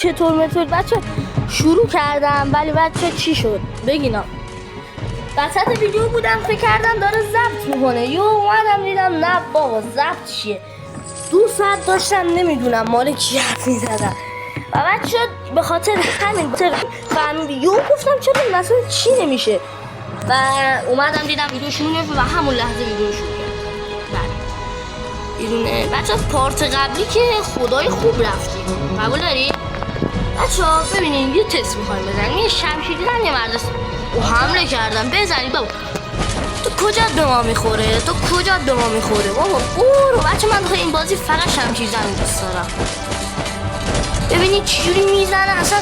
چطور متد بچه شروع کردم ولی بچه چی شد بگینم وسط ویدیو بودم فکر کردم داره ضبط میکنه یو اومدم دیدم نه بابا ضبط چیه 2 ساعت داشتم نمیدونم مال کی حرف میزدم و بچه به خاطر همین فهمیدی یو گفتم چرا مثلا چی نمیشه و اومدم دیدم ویدیو شروع نمیشه و همون لحظه ویدیو شروع کردم بیرونه بچه پارت قبلی که خدای خوب رفتیم قبول داری؟ بچه ها ببینین یه تست میخوایم بزنیم یه شمشیر دیدن یه مرد و حمله کردم بزنید بابا تو کجا به ما میخوره؟ تو کجا به ما میخوره؟ بابا برو بچه من بخواه این بازی فقط شمشیر زنی دوست دارم ببینید چجوری میزنه اصلا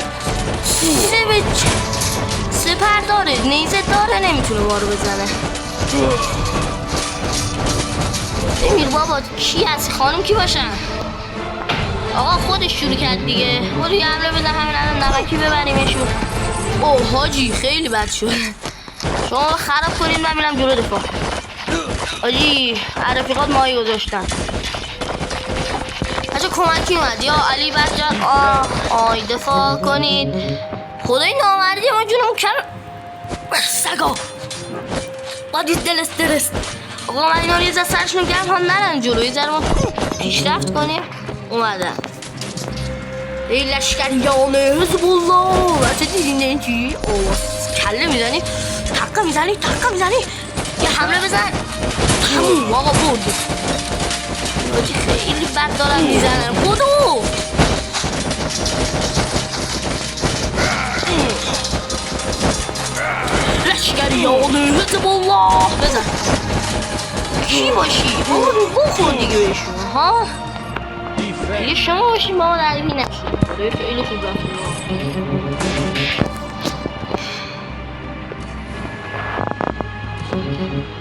سپر داره نیزه داره نمیتونه ما رو بزنه بمیر بابا کی هست خانم کی باشن آقا خودش شروع کرد دیگه برو یه حمله بزن همین الان نمکی ببریمشون اوه حاجی خیلی بد شد شما خراب کنید من میرم جلو دفاع حاجی رفیقات ماهی گذاشتن بچه کمکی اومد یا علی برجان آی دفاع کنید خدای نامردی ما جونمون کرد سگا بادی درست آقا من اینا رو یه زد سرشون گرم هم نرن جلو یه ذره ما پیشرفت کنیم اومدن ای لشکریان حزب الله بچه دیدین این چی؟ کله میزنی تقه میزنی یه حمله بزن تموم آقا برد بچه خیلی بد دارن میزنن بودو لشکریان حزب الله بزن کی باشی؟ بخور دیگه بهشون ها دیگه شما باشیم با ما درگیر نشید خیلی خوب رفتیم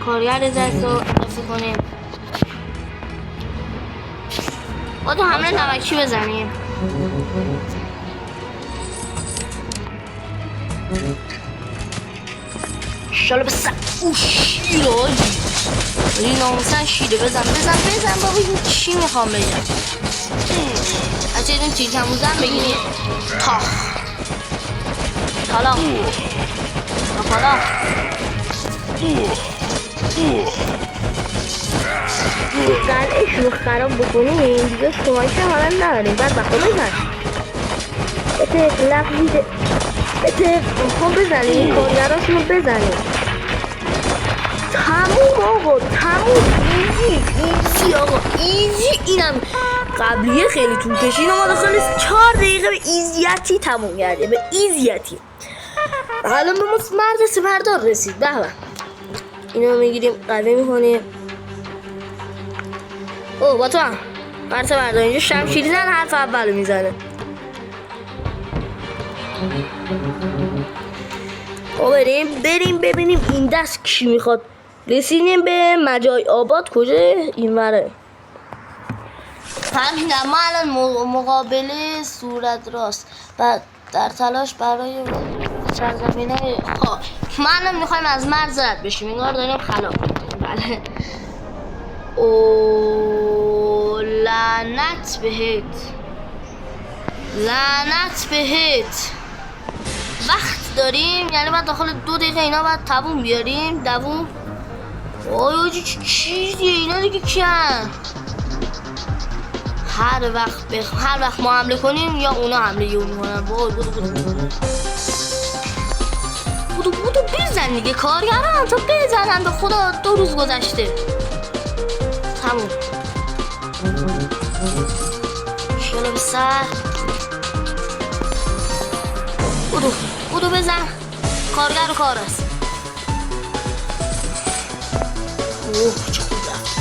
کارگر زرد رو اضافه کنیم با تو حمله نمکی بزنیم شالا بسن او شیر آجی ولی ناموسن شیره بزن بابا این چی میخوام بگم اچه این تیر تموزن بگیریم تاخ حالا قلعهشون رو خراب بکنیم دیگه کمایش هم نداریم بعد بخوا بزن بته لفظیده بته میخوام بزنیم کارگراشون رو بزنیم تموم آقا ایزی آقا ایزی اینم قبلیه خیلی طول کشید ما داخل 4 دقیقه به ایزیتی تموم کرده به ایزیتی حالا به مرد سپردار رسید به اینو میگیریم قوی میکنیم اوه با تو هم مرد سپردار اینجا شمشیری زن حرف اولو میزنه بریم ببینیم این دست کی میخواد رسیدیم به مجای آباد کجا این وره فهمیدم ما الان مقابله صورت راست بعد در تلاش برای سرزمینه ما میخوایم از مرز رد بشیم انگار داریم خلاف بله او لعنت بهت وقت داریم یعنی بعد داخل 2 دقیقه اینا باید تبون بیاریم دوون آیوجی چیزیه اینا دیگه کیان هر وقت ما حمله کنیم یا اونا حمله یه میکنن بودو بزن دیگه کارگران تا بزنن به خدا 2 روز گذشته تموم شالا به سر بودو بزن کارگر رو کار است اوه چه خوب رفت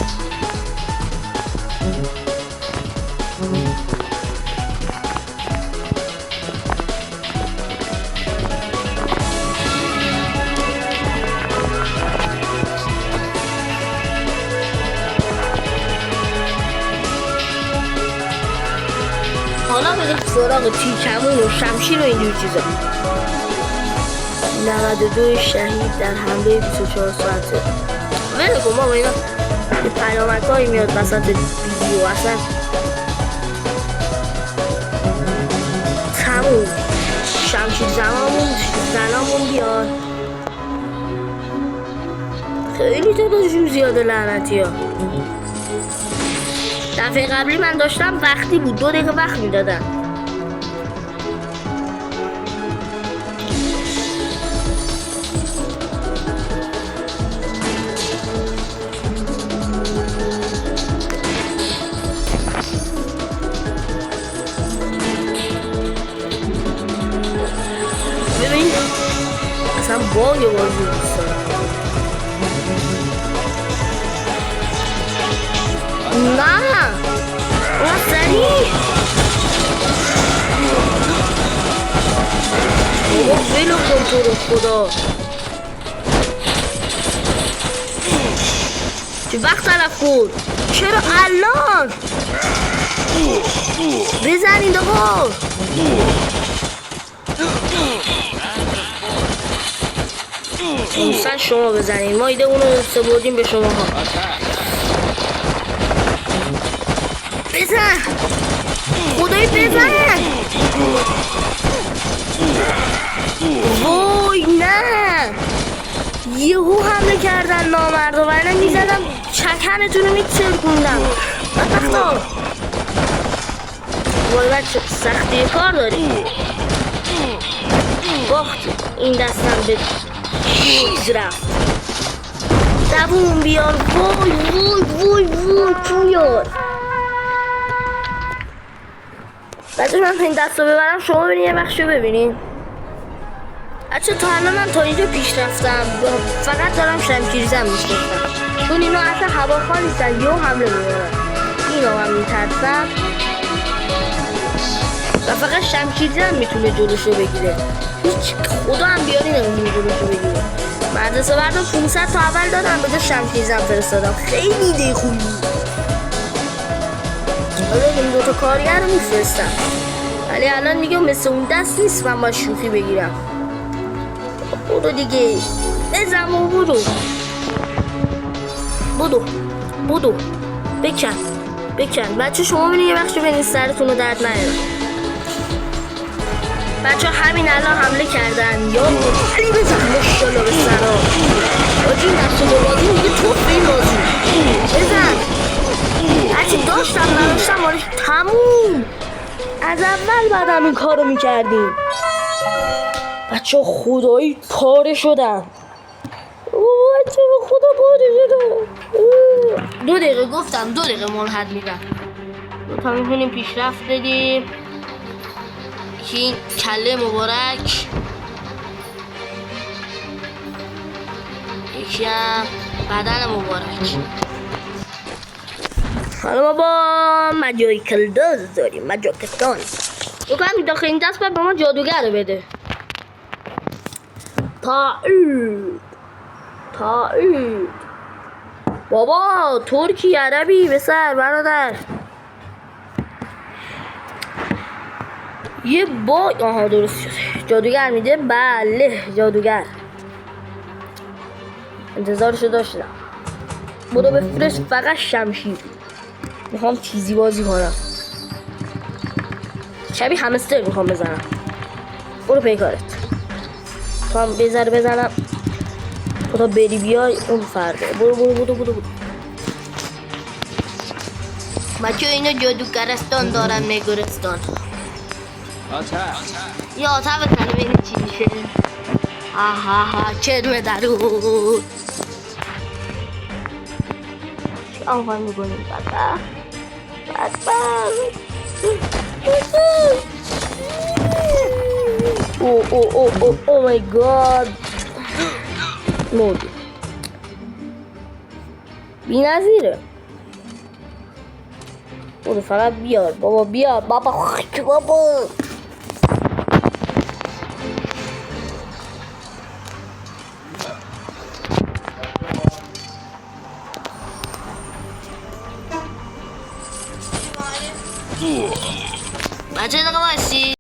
حالا بریم سراغ تیرکمون و شمشیر و اینجور چیزا 92 شهید در حمله 24 ساعته ولی کن بابا اینا پیامک هایی میاد وسط ویدیو اصلا شمشیر زنامون بیار. خیلی تعدادشون زیاده لعنتی ها. دفعه قبلی من داشتم وقتی بود 2 دقیقه وقت میدادم. ببین اصلا باگ بازی نیست. نه اون سریع بابا فیلو کن تو رو خدا. چه وقت تلف کن؟ چرا الان؟ بزنید آقا. اصلا شما بزنید، ما ایده اونو سپردیم به شما ها. بزن خدایی بزن. وای نه یهو حمله کردن نامردا و اینا میزدم چکنتون رو میچرکوندم. بدبختا وای بچه سختی کار داریم. باخت این دستم به چیز رفت. دوون بیار. وای وای وای وای پویار. بچه من این دست رو ببرم شما ببینید یه بخش رو ببینید. بچه تا الان من تا اینجا پیش رفتم فقط دارم شمشیرزن میشنستم چون اینا اصلا هواخواه نیستن یهو حمله میکنن. اینا هم میترسن و فقط شمشیرزن میتونه جلوشو بگیره. هیچ خدا هم بیاری نمیتونه جلوشو بگیره. مدرسه بردم 500 تا اول دادم به جا شمشیرزن فرستادم. خیلی ایده خوبی. حالا این 2 تا کارگر رو میفرستم ولی الان میگم مثل اون دست نیست من با شوخی بگیرم. برو دیگه بزن و برو بودو بکن بچه شما بینید یه بخش بینید سرتون رو درد نیارم. بچه همین الان حمله کردن یا علی بزن ماشالله به سرا باجی این دست و بازی میگه توف این بازی بزن. هرچی داشتم نداشتم مالش تموم. از اول بعدم این کارو میکردیم. بچه خدایی پاره شدم. بچه خدا پاره شدم. 2 دقیقه گفتم 2 دقیقه ملحد میرم. تا میتونیم پیشرفت بدیم. این کله مبارک یکی هم بدن مبارک. حالا ما با مجاکلداز داریم. مجاکتان تو کنم داخل این دست باید به ما جادوگر رو بده. تایید بابا ترکی عربی بسر برادر. یه با آها درست شد. جادوگر میده. بله جادوگر انتظارشو داشتم. برو بفرست فقط شمشیر. میخوام چیزی بازی کنم. شبیه همستر میخوام بزنم. برو پیکارت. میخوام بزنم تا بری بیای اون فرده. برو بچه اینو جادوگرستان دارن نگرستان. یا آتا بزنه بینید چی میشه. آها چرمه درون آنها میگونیم بدبخت او مای گاد مودی بی نظیره. برو فقط بیار بابا بیار بابا بچه دقیقه باشی.